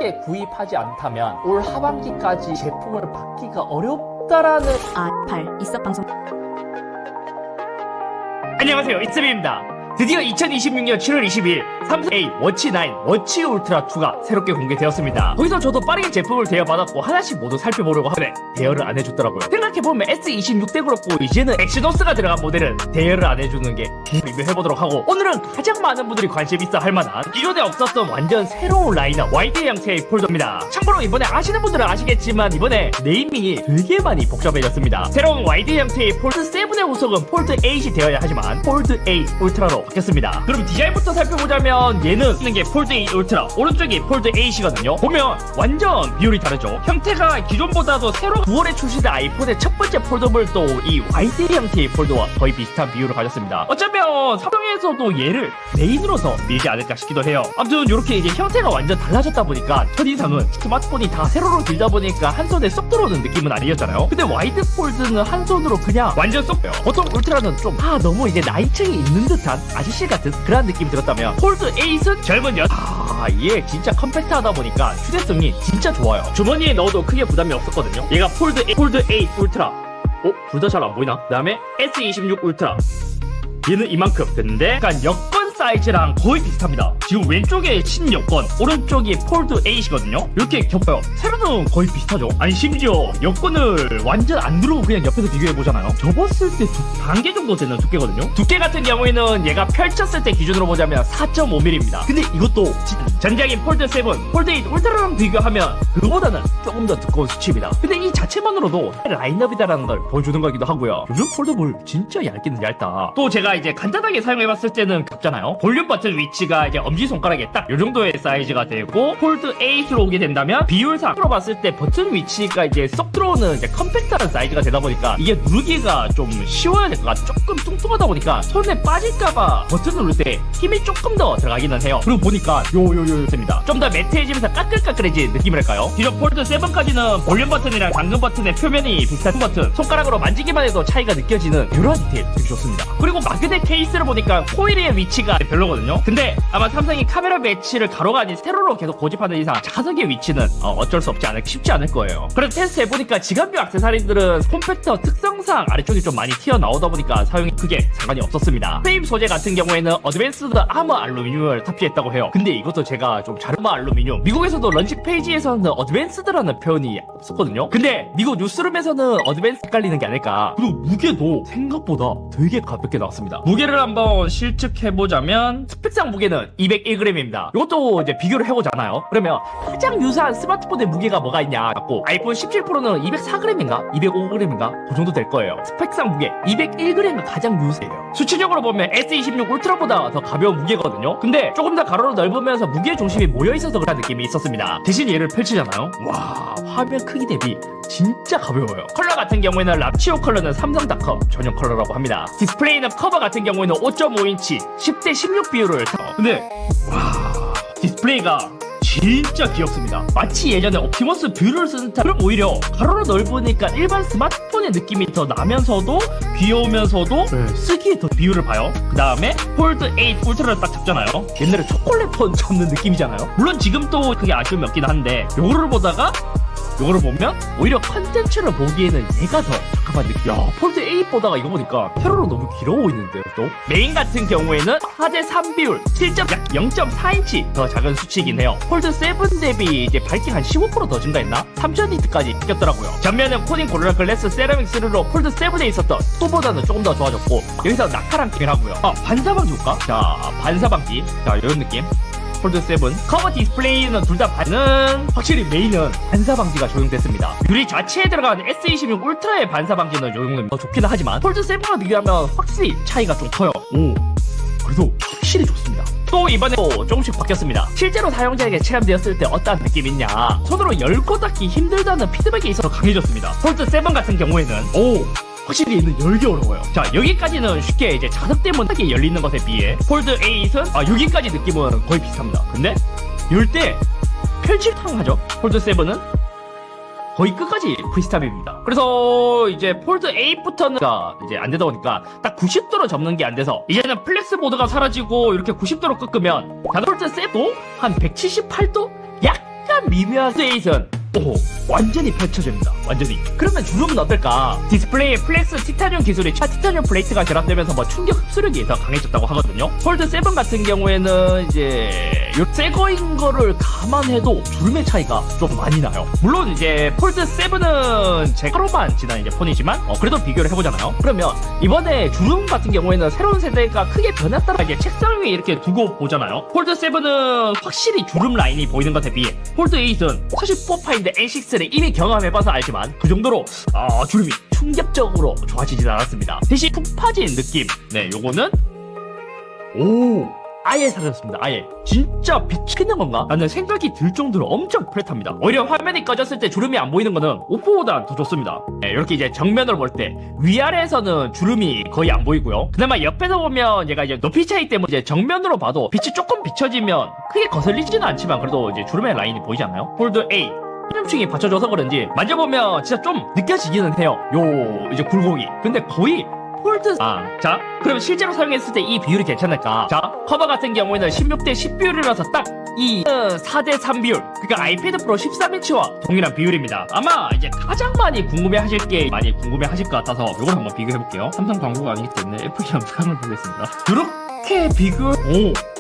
빠르게 구입하지 않다면 올 하반기까지 제품을 받기가 어렵다라는 있어 방송. 안녕하세요, 이츠비입니다. 드디어 2026년 7월 20일 삼성 A 워치 9 워치 울트라 2가 새롭게 공개되었습니다. 거기서 저도 빠르게 제품을 대여받았고 하나씩 모두 살펴보려고 하는데 대여를 안 해줬더라고요. 생각해보면 S26대 그렇고 이제는 엑시노스가 들어간 모델은 대여를 안 해주는 게 리뷰해보도록 하고, 오늘은 가장 많은 분들이 관심 있어 할 만한 기존에 없었던 완전 새로운 라인업 와이드 형태의 폴더입니다. 참고로 이번에 아시는 분들은 아시겠지만 이번에 네이밍이 되게 많이 복잡해졌습니다. 새로운 와이드 형태의 폴드 7의 후속은 폴드 8이 되어야 하지만 폴드 8 울트라로 바뀌었습니다. 그럼 디자인부터 살펴보자면 얘는 쓰는 게 폴드 8 울트라, 오른쪽이 폴드 8이거든요. 보면 완전 비율이 다르죠. 형태가 기존보다도 새로 9월에 출시된 아이폰의 첫 번째 폴더블도 이 와이드 형태의 폴더와 거의 비슷한 비율을 가졌습니다. 어쩌면 삼성에서도 얘를 메인으로서 밀지 않을까 싶기도 해요. 아무튼 이렇게 이제 형태가 완전 달라졌다 보니까 첫인상은 스마트폰이 다 세로로 들다 보니까 한 손에 쏙 들어오는 느낌은 아니었잖아요. 근데 와이드 폴드는 한 손으로 그냥 완전 쏙 빼요. 보통 울트라는 좀 너무 이제 나이층이 있는 듯한 아저씨 같은 그런 느낌이 들었다면 폴드 8은 젊은 얘 진짜 컴팩트하다 보니까 휴대성이 진짜 좋아요. 주머니에 넣어도 크게 부담이 없었거든요. 얘가 폴드 8 울트라, 둘 다 잘 안 보이나? 그 다음에 S26 울트라, 얘는 이만큼 됐는데 약간 여권 사이즈랑 거의 비슷합니다. 지금 왼쪽에 신여권, 오른쪽이 폴드 8이거든요. 이렇게 겹쳐요. 세로는 거의 비슷하죠. 아니 심지어 여권을 완전 안 누르고 그냥 옆에서 비교해보잖아요. 접었을 때 2단계 정도 되는 두께거든요. 두께 같은 경우에는 얘가 펼쳤을 때 기준으로 보자면 4.5mm입니다. 근데 이것도 전작인 폴드 7, 폴드 8 울트라랑 비교하면 그거보다는 조금 더 두꺼운 수치입니다. 근데 이 자체만으로도 라인업이다라는 걸 보여주는 거기도 하고요. 요즘 폴더블 진짜 얇기는 얇다. 또 제가 이제 간단하게 사용해봤을 때는 겹잖아요. 볼륨 버튼 위치가 이제 엄지손가락에 딱 요 정도의 사이즈가 되고, 폴드 8으로 오게 된다면 비율상으로 봤을 때 버튼 위치가 이제 쏙 들어오는 이제 컴팩트한 사이즈가 되다 보니까 이게 누르기가 좀 쉬워야 될 것 같아. 조금 뚱뚱하다 보니까 손에 빠질까봐 버튼 누를 때 힘이 조금 더 들어가기는 해요. 그리고 보니까 됩니다. 좀 더 매트해지면서 까끌까끌해진 느낌이랄까요? 기존 폴드 7까지는 볼륨 버튼이랑 당근 버튼의 표면이 비슷한 버튼, 손가락으로 만지기만 해도 차이가 느껴지는 이런 디테일 되게 좋습니다. 그리고 마그넷 케이스를 보니까 코일의 위치가 별로거든요. 근데 아마 삼성이 카메라 배치를 가로가 아닌 세로로 계속 고집하는 이상 자석의 위치는 어쩔 수 없지 쉽지 않을 거예요. 그래서 테스트 해보니까 지갑류 액세서리들은 폼팩터 특성상 아래쪽이 좀 많이 튀어나오다 보니까 사용이 크게 상관이 없었습니다. 프레임 소재 같은 경우에는 어드밴스드 아머 알루미늄을 탑재했다고 해요. 근데 이것도 제가 좀 아머 알루미늄, 미국에서도 런칭 페이지에서는 어드밴스드라는 표현이 없었거든요. 근데 미국 뉴스룸에서는 어드밴스 헷갈리는 게 아닐까. 그리고 무게도 생각보다 되게 가볍게 나왔습니다. 무게를 한번 실측해보자면 스펙상 무게는 201g입니다. 이것도 이제 비교를 해보잖아요. 그러면 가장 유사한 스마트폰의 무게가 뭐가 있냐 갖고 아이폰 17 프로는 204g인가 205g인가 그 정도 될 거예요. 스펙상 무게 201g이 가장 유사해요. 수치적으로 보면 S26 울트라보다 더 가벼운 무게거든요. 근데 조금 더 가로로 넓으면서 무게 중심이 모여있어서 그런 느낌이 있었습니다. 대신 얘를 펼치잖아요. 와, 화면 크기 대비 진짜 가벼워요. 컬러 같은 경우에는 라치오 컬러는 삼성닷컴 전용 컬러라고 합니다. 디스플레이는 커버 같은 경우에는 5.5인치 10대 16 비율을 근데 디스플레이가 진짜 귀엽습니다. 마치 예전에 옵티머스 뷰를 쓰는 듯한, 그럼 오히려 가로로 넓으니까 일반 스마트폰의 느낌이 더 나면서도 귀여우면서도 쓰기에 더 비율을 봐요. 그 다음에 폴드 8 울트라를 딱 잡잖아요. 옛날에 초콜릿 폰 잡는 느낌이잖아요. 물론 지금 또 그게 아쉬움이 없긴 한데 요거를 보다가 요거를 보면 오히려 컨텐츠를 보기에는 얘가 더 적합한 느낌. 야, 폴드 8 보다가 이거 보니까 세로로 너무 길어 보이는데요. 또 메인 같은 경우에는 4대3 비율 0.4인치 더 작은 수치이긴 해요. 폴드 7 대비 이제 밝기 한 15% 더 증가했나? 3000니트까지 바뀌었더라고요. 전면은 코딩 고릴라 글래스 세라믹 3로 폴드 7에 있었던 2보다는 조금 더 좋아졌고, 여기서 낙하랑 낌을 하고요. 반사방지 볼까? 자, 반사방지. 자, 이런 느낌. 폴드 7 커버 디스플레이는 둘 다 반은 확실히 메인은 반사 방지가 적용됐습니다. 유리 자체에 들어간 S26 울트라의 반사 방지는 적용은 더 좋기는 하지만 폴드 7과 비교하면 확실히 차이가 좀 커요. 그래도 확실히 좋습니다. 또 이번에 조금씩 바뀌었습니다. 실제로 사용자에게 체감되었을 때 어떠한 느낌이냐, 손으로 열고 닫기 힘들다는 피드백이 있어서 강해졌습니다. 폴드 7 같은 경우에는 확실히 얘는 열기 어려워요. 자, 여기까지는 쉽게 이제 자석 때문에 열리는 것에 비해 폴드 8은 여기까지 느낌은 거의 비슷합니다. 근데 열 때 펼칠탕하죠. 폴드 7은 거의 끝까지 프리스탑입니다. 그래서 이제 폴드 8부터는 이제 안 되다 보니까 딱 90도로 접는 게 안 돼서 이제는 플렉스 모드가 사라지고 이렇게 90도로 꺾으면 폴드 7도 한 178도? 약 약간 미묘한 스테이션 오 완전히 펼쳐집니다. 완전히. 그러면 주름은 어떨까? 디스플레이에 플렉스 티타늄 기술이 티타늄 플레이트가 결합되면서 뭐 충격 흡수력이 더 강해졌다고 하거든요. 폴드 7 같은 경우에는 이제 요 새거인 거를 감안해도 주름의 차이가 좀 많이 나요. 물론 이제 폴드 7은 제 하루만 지난 이제 폰이지만 그래도 비교를 해보잖아요. 그러면 이번에 주름 같은 경우에는 새로운 세대가 크게 변했다라 이제 책상 위에 이렇게 두고 보잖아요. 폴드 7은 확실히 주름 라인이 보이는 것에 비해 폴드 8은 사실 4파인드 N6를 이미 경험해봐서 알지만 그 정도로 주름이 충격적으로 좋아지진 않았습니다. 대신 푹 파진 느낌. 네, 요거는 아예 사라졌습니다. 아예 진짜 비치는 건가? 라는 생각이 들 정도로 엄청 프렛합니다. 오히려 화면이 꺼졌을 때 주름이 안 보이는 거는 오프보다 더 좋습니다. 네, 이렇게 이제 정면으로 볼 때 위아래에서는 주름이 거의 안 보이고요. 그나마 옆에서 보면 얘가 이제 높이 차이 때문에 이제 정면으로 봐도 빛이 조금 비춰지면 크게 거슬리지는 않지만 그래도 이제 주름의 라인이 보이잖아요. 폴드 8 층이 받쳐줘서 그런지 만져보면 진짜 좀 느껴지기는 해요. 요 이제 굴곡이. 근데 거의 폴드 자 그럼 실제로 사용했을 때 이 비율이 괜찮을까? 자 커버 같은 경우에는 16대 10 비율이라서 딱 이 4대3 비율, 그러니까 아이패드 프로 13인치와 동일한 비율입니다. 아마 이제 가장 많이 궁금해하실 게 많이 궁금해하실 것 같아서 이걸 한번 비교해볼게요. 삼성 광고가 아니기 때문에 애플 영상을 보겠습니다. 이렇게 비교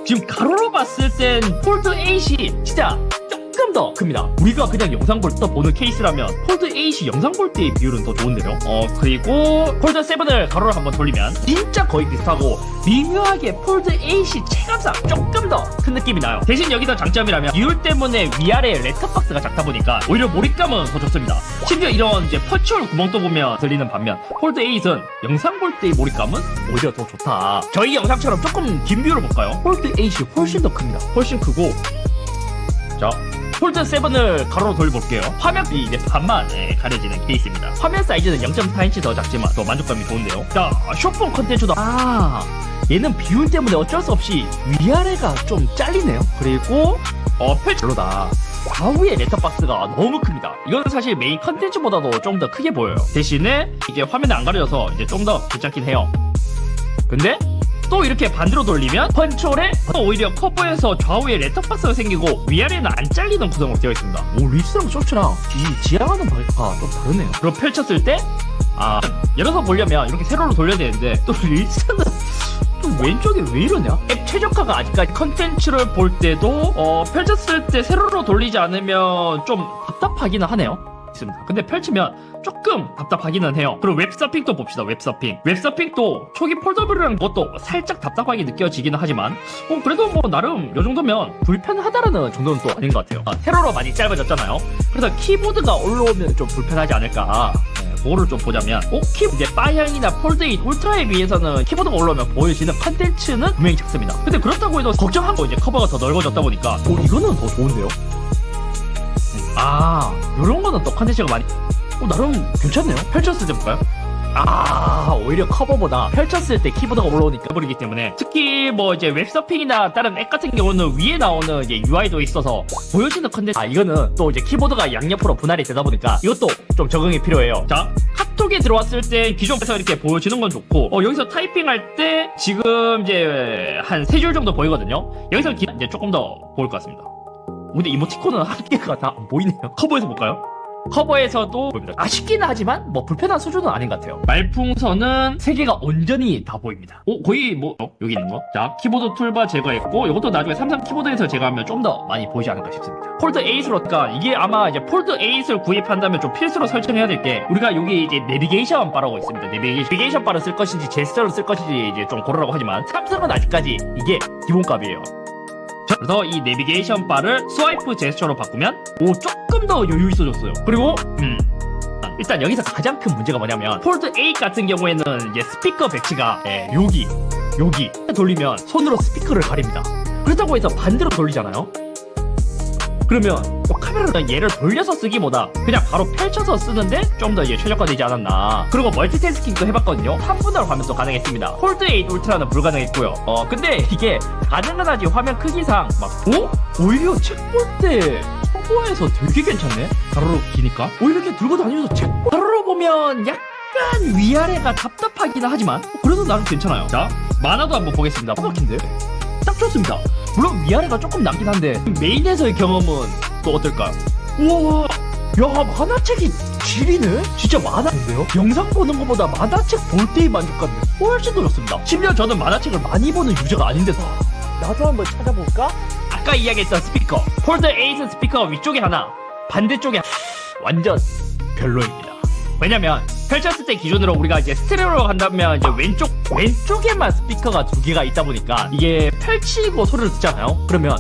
지금 가로로 봤을 땐 폴드 8이 진짜 조금 더 큽니다. 우리가 그냥 영상 볼 때 보는 케이스라면 폴드 8이 영상 볼 때의 비율은 더 좋은데요. 그리고 폴드 7을 가로로 한번 돌리면 진짜 거의 비슷하고 미묘하게 폴드 8이 체감상 조금 더 큰 느낌이 나요. 대신 여기서 장점이라면 비율 때문에 위아래 렛터박스가 작다 보니까 오히려 몰입감은 더 좋습니다. 심지어 이런 이제 퍼치홀 구멍도 보면 들리는 반면 폴드 8은 영상 볼 때의 몰입감은 오히려 더 좋다. 저희 영상처럼 조금 긴 비율을 볼까요? 폴드 8이 훨씬 더 큽니다. 훨씬 크고 자 폴드 7을 가로로 돌려볼게요. 화면이 이제 반만 가려지는 케이스입니다. 화면 사이즈는 0.4인치 더 작지만 더 만족감이 좋은데요. 자, 쇼폰 컨텐츠도 얘는 비율 때문에 어쩔 수 없이 위아래가 좀 잘리네요. 그리고 별로다. 좌우의 렛터박스가 너무 큽니다. 이거는 사실 메인 컨텐츠보다도 좀 더 크게 보여요. 대신에 이게 화면에 안 가려져서 이제 좀 더 괜찮긴 해요. 근데 또 이렇게 반대로 돌리면 펀치홀에 오히려 커버에서 좌우에 렛터박스가 생기고 위아래는 안 잘리는 구성으로 되어 있습니다. 립스랑 쇼츠랑 이 지향하는 바가 좀 다르네요. 그리고 펼쳤을 때 열어서 보려면 이렇게 세로로 돌려야 되는데 또 립스는 좀 왼쪽에 왜 이러냐? 앱 최적화가 아직까지 컨텐츠를 볼 때도 펼쳤을 때 세로로 돌리지 않으면 좀 답답하기는 하네요. 있습니다. 근데 펼치면 조금 답답하기는 해요. 그리고 웹서핑도 봅시다. 웹서핑도 초기 폴더블이라는 것도 살짝 답답하게 느껴지기는 하지만 그래도 뭐 나름 요 정도면 불편하다라는 정도는 또 아닌 것 같아요. 세로로 많이 짧아졌잖아요. 그래서 키보드가 올라오면 좀 불편하지 않을까. 그거를 좀 보자면 이제 파이형이나 폴드 8 울트라에 비해서는 키보드가 올라오면 보여지는 컨텐츠는 분명히 작습니다. 근데 그렇다고 해도 걱정한 거 이제 커버가 더 넓어졌다 보니까 이거는 더 좋은데요? 요런 거는 또 컨텐츠가 많이 나름 괜찮네요. 펼쳤을 때 볼까요? 오히려 커버보다 펼쳤을 때 키보드가 올라오니까 버리기 때문에 특히 뭐 이제 웹서핑이나 다른 앱 같은 경우는 위에 나오는 이제 UI도 있어서 보여지는 컨텐츠 이거는 또 이제 키보드가 양옆으로 분할이 되다 보니까 이것도 좀 적응이 필요해요. 자 카톡에 들어왔을 때 기존에서 이렇게 보여지는 건 좋고 여기서 타이핑할 때 지금 이제 한 3줄 정도 보이거든요. 여기서 이제 조금 더 보일 것 같습니다. 근데 이모티콘은 한 개가 다 안 보이네요. 커버에서 볼까요? 커버에서도 보입니다. 아쉽기는 하지만 뭐 불편한 수준은 아닌 것 같아요. 말풍선은 3개가 온전히 다 보입니다. 거의 뭐 여기 있는 거. 자 키보드 툴바 제거했고 이것도 나중에 삼성 키보드에서 제거하면 좀 더 많이 보이지 않을까 싶습니다. 폴드 8으로 이게 아마 이제 폴드 8을 구입한다면 좀 필수로 설정해야 될 게 우리가 여기 이제 내비게이션 바라고 있습니다. 내비게이션 바를 쓸 것인지 제스처를 쓸 것인지 이제 좀 고르라고 하지만 삼성은 아직까지 이게 기본값이에요. 그래서 이 내비게이션 바를 스와이프 제스처로 바꾸면 조금 더 여유 있어졌어요. 그리고 일단 여기서 가장 큰 문제가 뭐냐면 폴드 8 같은 경우에는 이제 스피커 배치가 여기 돌리면 손으로 스피커를 가립니다. 그렇다고 해서 반대로 돌리잖아요. 그러면 카메라는 얘를 돌려서 쓰기보다 그냥 바로 펼쳐서 쓰는데 좀 더 이제 최적화되지 않았나. 그리고 멀티태스킹도 해봤거든요. 3분할 화면도 가능했습니다. 폴드 8 울트라는 불가능했고요. 근데 이게 가능은 하지 화면 크기상 오히려 책 볼 때 커버에서 되게 괜찮네. 가로로 기니까 오히려 이렇게 들고 다니면서 가로로 보면 약간 위아래가 답답하긴 하지만 그래도 나름 괜찮아요. 자 만화도 한번 보겠습니다. 퍼벅인데 딱 좋습니다. 물론 위아래가 조금 남긴 한데 메인에서의 경험은 또 어떨까요? 우와, 야, 만화책이 질이네? 진짜 만화인데요? 영상 보는 것보다 만화책 볼 때의 만족감이 훨씬 더 좋습니다. 심지어 저는 만화책을 많이 보는 유저가 아닌데도 나도 한번 찾아볼까? 아까 이야기했던 스피커 폴드 8 스피커가 위쪽에 하나, 반대쪽에 완전 별로입니다. 왜냐면 펼쳤을 때 기준으로 우리가 이제 스테레오로 간다면 이제 왼쪽에만 스피커가 두 개가 있다 보니까 이게 펼치고 소리를 듣잖아요. 그러면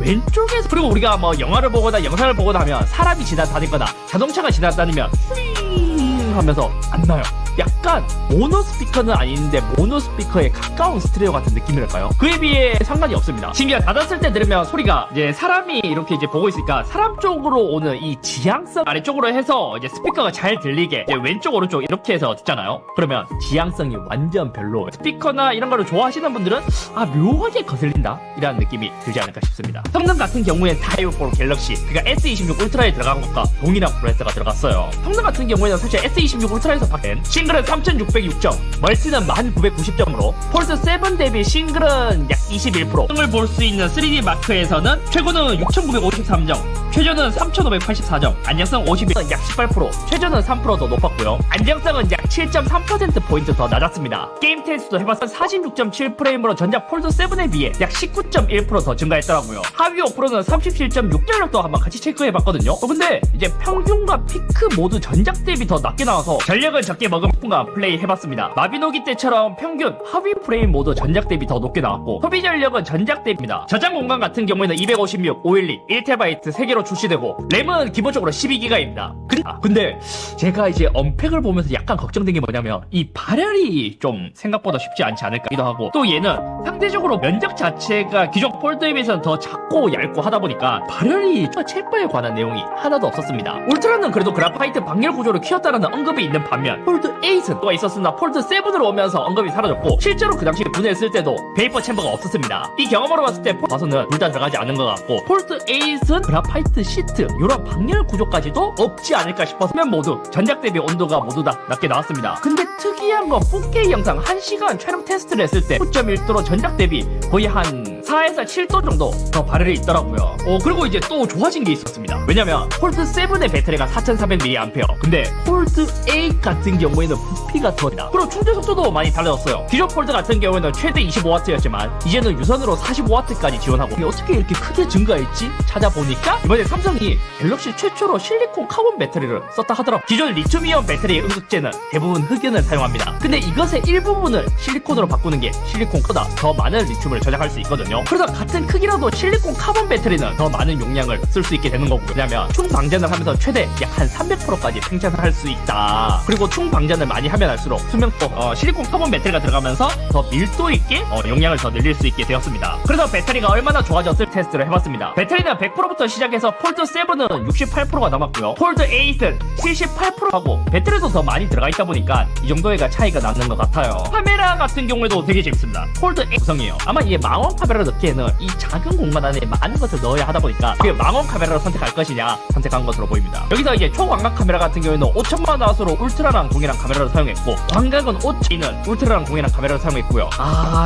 왼쪽에서, 그리고 우리가 뭐 영화를 보거나 영상을 보거나 하면 사람이 지나다니거나 자동차가 지나다니면 휘잉 하면서 안 나요. 약간 모노 스피커는 아닌데 모노 스피커에 가까운 스테레오 같은 느낌이랄까요? 그에 비해 상관이 없습니다. 심지어 닫았을 때 들으면 소리가 이제 사람이 이렇게 이제 보고 있으니까 사람 쪽으로 오는 이 지향성 아래쪽으로 해서 이제 스피커가 잘 들리게 이제 왼쪽 오른쪽 이렇게 해서 듣잖아요. 그러면 지향성이 완전 별로. 스피커나 이런 거를 좋아하시는 분들은 아, 묘하게 거슬린다 이라는 느낌이 들지 않을까 싶습니다. 성능 같은 경우엔 다이오4 갤럭시 그러니까 S26 울트라에 들어간 것과 동일한 프로세서가 들어갔어요. 성능 같은 경우에는 사실 S26 울트라에서 바뀐 싱글은 3606점, 멀티는 1990점으로 폴드 7 대비 싱글은 약 21%, 성능을 볼 수 있는 3D 마크에서는 최고는 6953점, 최저는 3584점, 안정성 51은 약 18%, 최저는 3% 더 높았고요. 안정성은 약 7.3%포인트 더 낮았습니다. 게임 테스트도 해봤을 46.7프레임으로 전작 폴드 7에 비해 약 19.1% 더 증가했더라고요. 하위 5%는 37.6전력도 한번 같이 체크해봤거든요. 근데 이제 평균과 피크 모두 전작 대비 더 낮게 나와서 전력을 적게 먹은 풍과 플레이 해봤습니다. 마비노기 때처럼 평균 하위 프레임 모두 전작 대비 더 높게 나왔고 소비 전력은 전작 대비입니다. 저장 공간 같은 경우에는 256, 512, 1TB 3개로 출시되고 램은 기본적으로 12GB입니다. 근데 제가 이제 언팩을 보면서 약간 걱정된 게 뭐냐면 이 발열이 좀 생각보다 쉽지 않지 않을까 기도 하고, 또 얘는 상대적으로 면적 자체가 기존 폴드에 비해서는 더 작고 얇고 하다 보니까 발열이 첼바에 관한 내용이 하나도 없었습니다. 울트라는 그래도 그래파이트 방열 구조를 키웠다는 언급이 있는 반면 폴드 8은 또 있었으나 폴드 7으로 오면서 언급이 사라졌고 실제로 그 당시 분해했을 때도 베이퍼 챔버가 없었습니다. 이 경험으로 봤을 때 봐서는 둘 다 들어가지 않은 것 같고 폴드 8은 그래파이트 시트 이런 방열 구조까지도 없지 않을까 싶어서 모두 전작 대비 온도가 모두 다 낮게 나왔습니다. 근데 특이한 건 4K 영상 1시간 촬영 테스트를 했을 때 9.1도로 전작 대비 거의 한 4에서 7도 정도 더 발열이 있더라고요. 그리고 이제 또 좋아진 게 있었습니다. 왜냐면 폴드 7의 배터리가 4400mAh, 근데 폴드 8 같은 경우에는 부피가 더 나. 그리고 충전 속도도 많이 달라졌어요. 기존 폴드 같은 경우에는 최대 25W였지만 이제는 유선으로 45W까지 지원하고, 이게 어떻게 이렇게 크게 증가했지? 찾아보니까 이번에 삼성이 갤럭시 최초로 실리콘 카본 배터리를 썼다 하더라고요. 기존 리튬이온 배터리 응급제는 대부분 흑연을 사용합니다. 근데 이것의 일부분을 실리콘으로 바꾸는 게 실리콘보다 더 많은 리튬을 저장할 수 있거든요. 그래서 같은 크기라도 실리콘 카본 배터리는 더 많은 용량을 쓸 수 있게 되는 거고요. 왜냐면 충방전을 하면서 최대 약 한 300%까지 팽창을 할 수 있다. 그리고 충방전을 많이 하면 할수록 수명도 실리콘 카본 배터리가 들어가면서 더 밀도 있게 용량을 더 늘릴 수 있게 되었습니다. 그래서 배터리가 얼마나 좋아졌을 테스트를 해봤습니다. 배터리는 100%부터 시작해서 폴드 7은 68%가 남았고요. 폴드 8은 78%하고 배터리도 더 많이 들어가 있다 보니까 이 정도의 차이가 나는 것 같아요. 카메라 같은 경우에도 되게 재밌습니다. 폴드 8 구성이에요. 아마 이게 망원 카메라를 넣기에는 이 작은 공간 안에 많은 것을 넣어야 하다 보니까 그게 망원 카메라를 선택할 것이냐 선택한 것으로 보입니다. 여기서 이제 초광각 카메라 같은 경우에는 5000만화소로 울트라랑 동일한 카메라를 사용했고, 광각은 5G는 울트라랑 동일한 카메라를 사용했고요.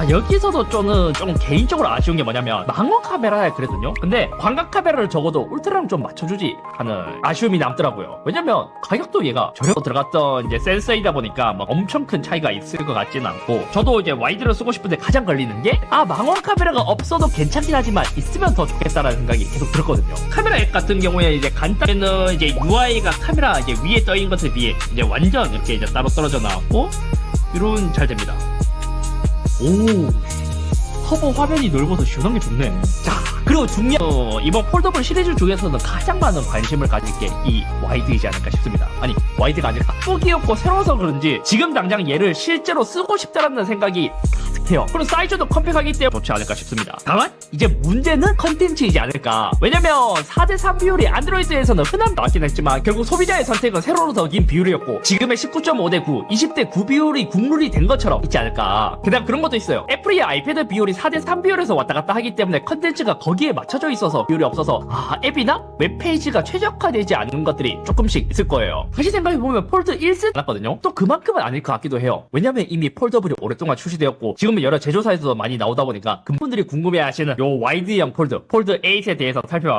여기서도 저는 조금 개인적으로 아쉬운 게 뭐냐면 망원 카메라에 그래도요. 근데 광각 카메라를 적어도 울트라랑 좀 맞춰주지 하는 아쉬움이 남더라고요. 왜냐면 가격도 얘가 저렴 들어갔던 이제 센서이다 보니까 막 엄청 큰 차이가 있을 것 같지는 않고, 저도 이제 와이드를 쓰고 싶은데 가장 걸리는 게 망원 카메라가 없어도 괜찮긴 하지만 있으면 더 좋겠다라는 생각이 계속 들었거든요. 카메라 앱 같은 경우에 이제 간단히는 이제 UI가 카메라 이제 위에 떠있는 것에 비해 이제 완전 이렇게 이제 따로 떨어져 나왔고, 이런 잘 됩니다. 커버 화면이 넓어서 시원한 게 좋네. 자, 그리고 중요한 이번 폴더블 시리즈 중에서는 가장 많은 관심을 가질 게 이 와이드이지 않을까 싶습니다. 아니, 와이드가 아니라 또 귀엽고 새로워서 그런지 지금 당장 얘를 실제로 쓰고 싶다라는 생각이 가득해요. 그리고 사이즈도 컴팩하기 때문에 좋지 않을까 싶습니다. 다만 이제 문제는 컨텐츠이지 않을까. 왜냐면 4대3 비율이 안드로이드에서는 흔한 나왔긴 했지만 결국 소비자의 선택은 세로로 더 긴 비율이었고, 지금의 19.5대9, 20대9 비율이 국룰이 된 것처럼 있지 않을까. 게다가 그런 것도 있어요. 애플이 아이패드 비율이 4대3 비율에서 왔다 갔다 하기 때문에 컨텐츠가 거기 거기에 맞춰져 있어서 비율이 없어서 앱이나 웹페이지가 최적화되지 않은 것들이 조금씩 있을 거예요. 다시 생각해보면 폴드 1스 않았거든요. 또 그만큼은 아닐 것 같기도 해요. 왜냐면 이미 폴더블이 오랫동안 출시되었고 지금은 여러 제조사에서도 많이 나오다 보니까 그분들이 궁금해하시는 요 와이드형 폴드 8에 대해서 살펴봤습니다.